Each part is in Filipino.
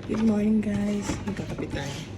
Good morning guys. Magkakapit tayo.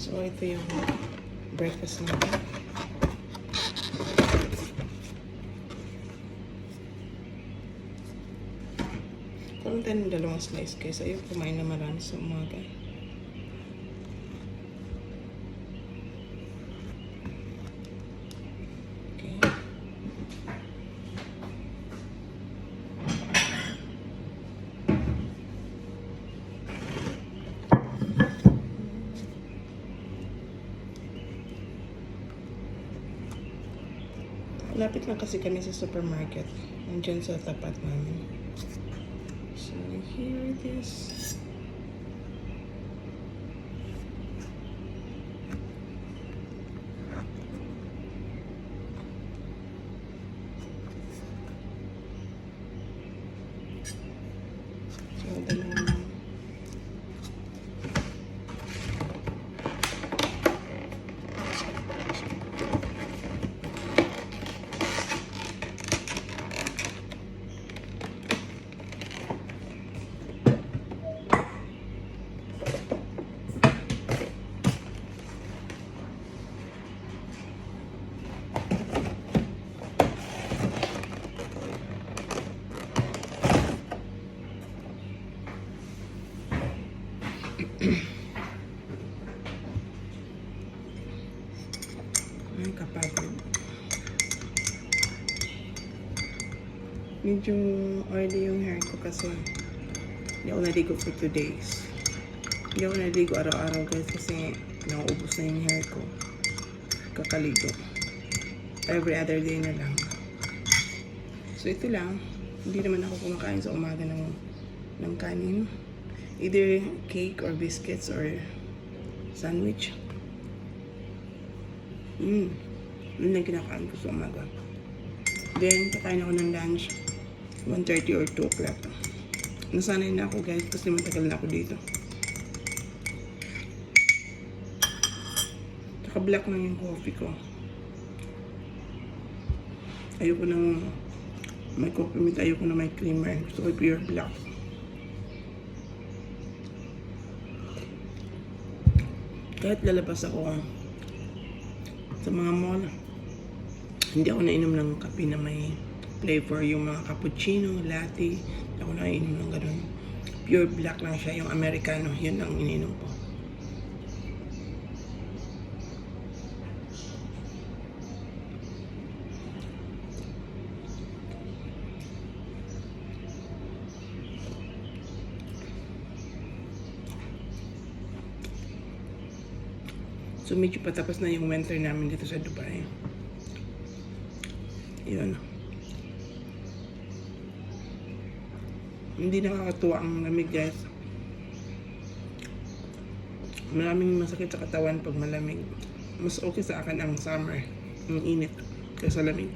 So, ito yung breakfast natin. Karoon tayo ng dalawang slice guys. Ayaw kumain na marami sa umaga. Okay. Lapit lang kasi kami sa supermarket. Nandiyan sa tapat namin. So, here it is. So, dalawa. Ay, kapagod. Medyo oily yung hair ko kasi hindi ako naligo for 2 days. Hindi ako naligo araw-araw guys kasi nauubos na yung hair ko. Kakaligo. Every other day na lang. So ito lang. Hindi naman ako kumakain sa umaga ng kanin. Either cake or biscuits or sandwich. Yun lang kinakain ko sa umaga. Then, kakain ako ng lunch 1:30 or 2 o'clock. Nasanay na ako guys kasi matagal na ako dito. Tsaka black lang yung coffee ko. Ayoko nang may coffee mint, ayoko na may creamer. Gusto ko pure black. Kahit lalabas ako sa mga mall, hindi ako nainom ng kape na may flavor. Yung mga cappuccino, latte, hindi ako nainom ng ganun. Pure black lang siya, yung Americano, yun ang ininom ko. So medyo patapos na yung winter namin dito sa Dubai. Yun. Hindi nakakatuwa ang lamig guys. Maraming masakit sa katawan pag malamig. Mas okay sa akin ang summer, ang init, kaysa lamig.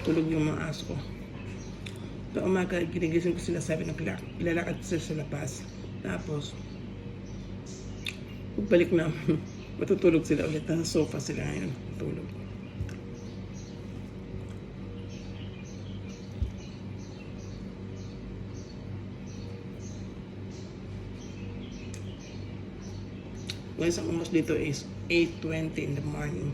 Tulog yung mga aso ko. So umaga, ginigising ko sila 7 o'clock. Ilalakad sila sa labas. Tapos, pagbalik na, matutulog sila ulit. Nasa sofa sila ngayon. Tulog. Guys, ang oras dito is 8:20 in the morning.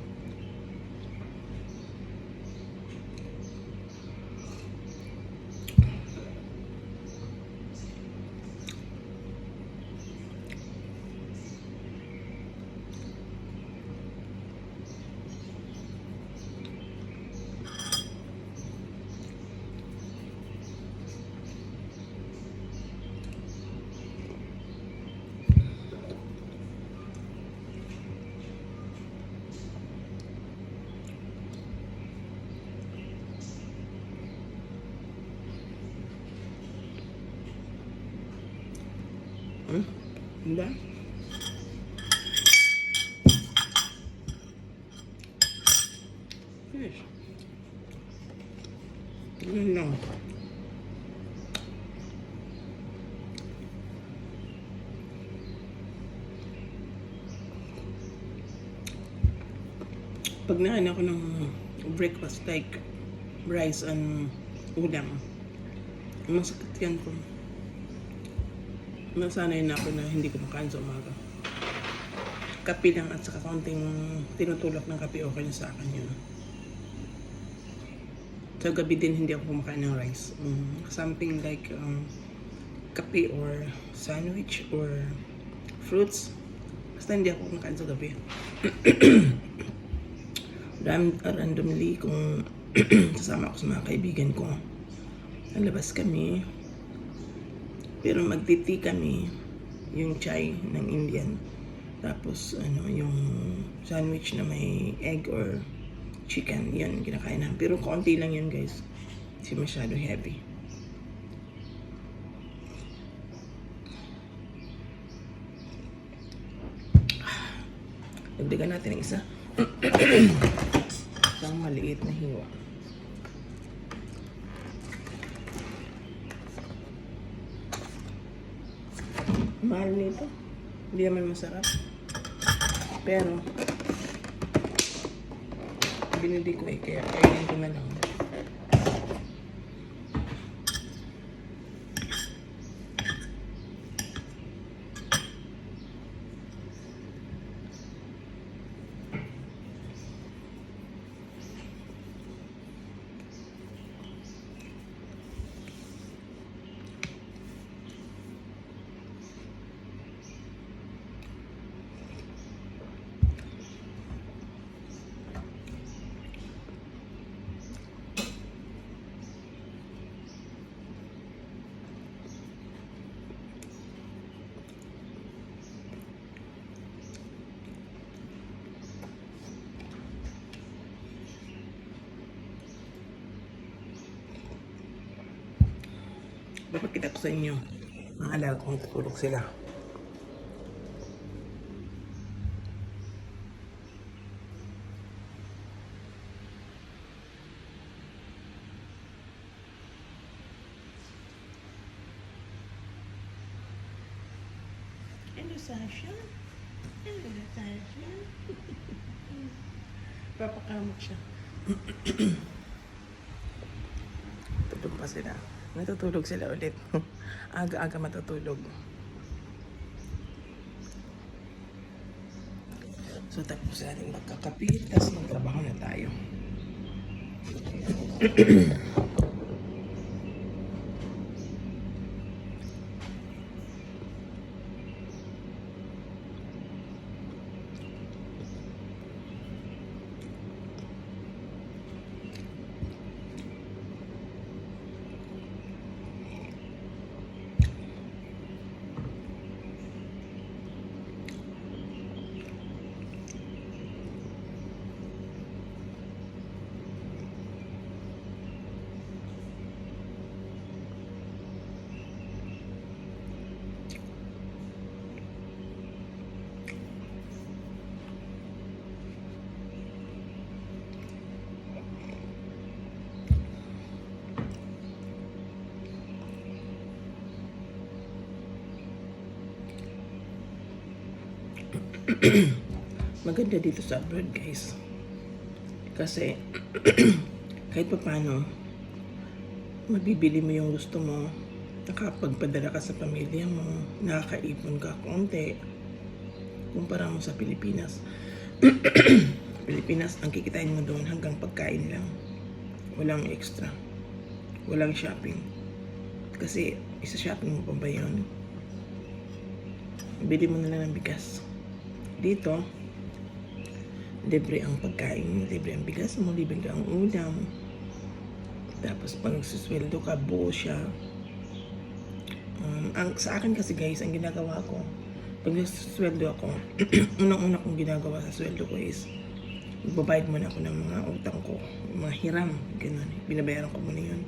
Diba? Finish. Ganun lang. Pag nakain ako ng breakfast like rice and ulam, masakit yan ko. Nasanay na ako na hindi ko makain sa umaga. Kape lang at saka kaunting tinutulak ng kape, okay na sa akin yun. Sa gabi din hindi ako kumakain ng rice. Something like kape or sandwich or fruits. Basta hindi ako kumakain sa gabi. Randomly kung kasama ako sa mga kaibigan ko, nalabas kami. Pero magtiti kami, yung chai ng Indian. Tapos yung sandwich na may egg or chicken, yun kinakain namin. Pero konti lang yun guys. Kasi masyado heavy. Dagdagan natin ng isa. Isang maliit na hiwa. Mahal nito. Hindi naman masarap. Pero, binili ko kaya kainin ko na lang. Papakita ko sa inyo. Mga alaga kong tutulog sila. Hello, Sasha. Hello, Sasha. Papakamot siya. Tutulog pa sila. Natutulog sila ulit. Aga-aga matutulog. So tapos natin magkakapit, tapos magtrabaho na tayo. Maganda dito sa abroad, guys. Kasi kahit pa paano, mabibili mo yung gusto mo, nakapagpadala ka sa pamilya mo, nakakaipon ka konti. Kumpara mo sa Pilipinas. Pilipinas, ang kikitain mo doon hanggang pagkain lang. Walang extra. Walang shopping. Kasi isa shopping mo pa ba yun? Bili mo na lang ng bigas. Dito, libre ang pagkain, libre ang bigas mo, libre ang ulam. Tapos pag nagsusweldo ka, buo siya. Sa akin kasi guys, ang ginagawa ko, pag nagsusweldo ako, unang-una kong ginagawa sa sweldo ko is, magbabayad muna ako ng mga utang ko, mga hiram, ganun. Binabayaran ko muna yun.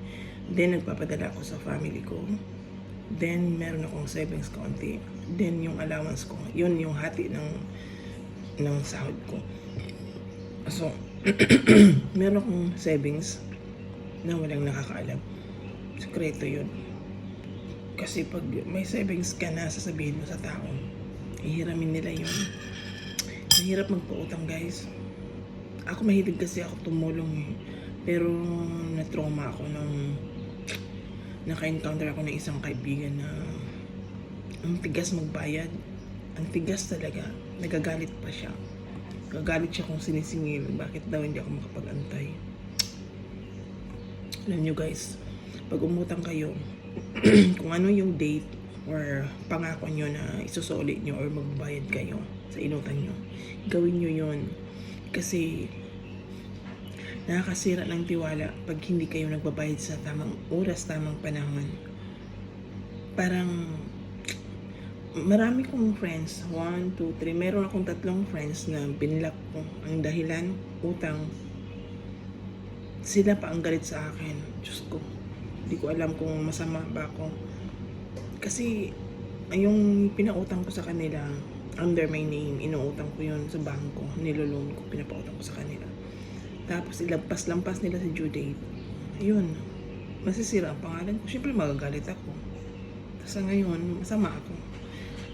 Then, nagpapadala ako sa family ko. Then, meron akong savings konti. Then, yung allowance ko, yun yung hati ng sahod ko. So, meron akong savings na walang nakakaalam. Sekreto yun. Kasi pag may savings ka na, sasabihin mo sa tao, ihiramin nila yun. Mahirap magpautang, guys. Ako mahilig kasi ako tumulong. Pero na-trauma ako nung naka-encounter ako ng isang kaibigan na ang tigas magbayad. Ang tigas talaga. Nagagalit pa siya. Nagagalit siya kung sinisingil. Bakit daw hindi ako makapag-antay? Alam nyo guys, pag umutang kayo, kung ano yung date or pangako nyo na isusulit nyo or magbayad kayo sa inutang nyo, gawin nyo yun. Kasi nakakasira ng tiwala pag hindi kayo nagbabayad sa tamang oras, tamang panahon. Parang marami kong friends, 1, 2, 3, meron akong 3 friends na binlock ko. Ang dahilan, utang. Sila pa ang galit sa akin. Diyos ko, hindi ko alam kung masama ba ako. Kasi yung pinautang ko sa kanila, under my name, inuutang ko yun sa bangko, niloloan ko, pinapautang ko sa kanila. Tapos ilampas-lampas nila sa due date. Ayun, masisira ang pangalan ko. Siyempre magagalit ako. Tapos ngayon, masama ako.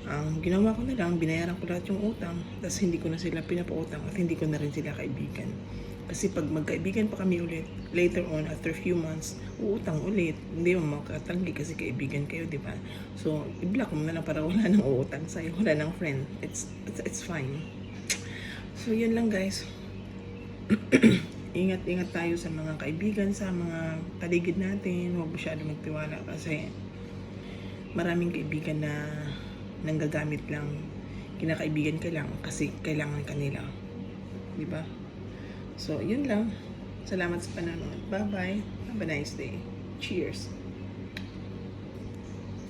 Ang ginawa ko na lang, binayaran ko lahat yung utang. Tapos hindi ko na sila pinapautang at hindi ko na rin sila kaibigan. Kasi pag magkaibigan pa kami ulit, later on, after few months, uutang ulit. Hindi mo makatanggi kasi kaibigan kayo, di ba? So, i-block mo na lang para wala nang uutang sa'yo. Wala nang friend. It's fine. So, yun lang guys. Ingat-ingat tayo sa mga kaibigan, sa mga paligid natin. Huwag masyado magtiwala kasi maraming kaibigan na nanggagamit lang. Kinakaibigan ka lang kasi kailangan ka nila. Di ba? So, yun lang. Salamat sa panonood. Bye-bye. Have a nice day. Cheers.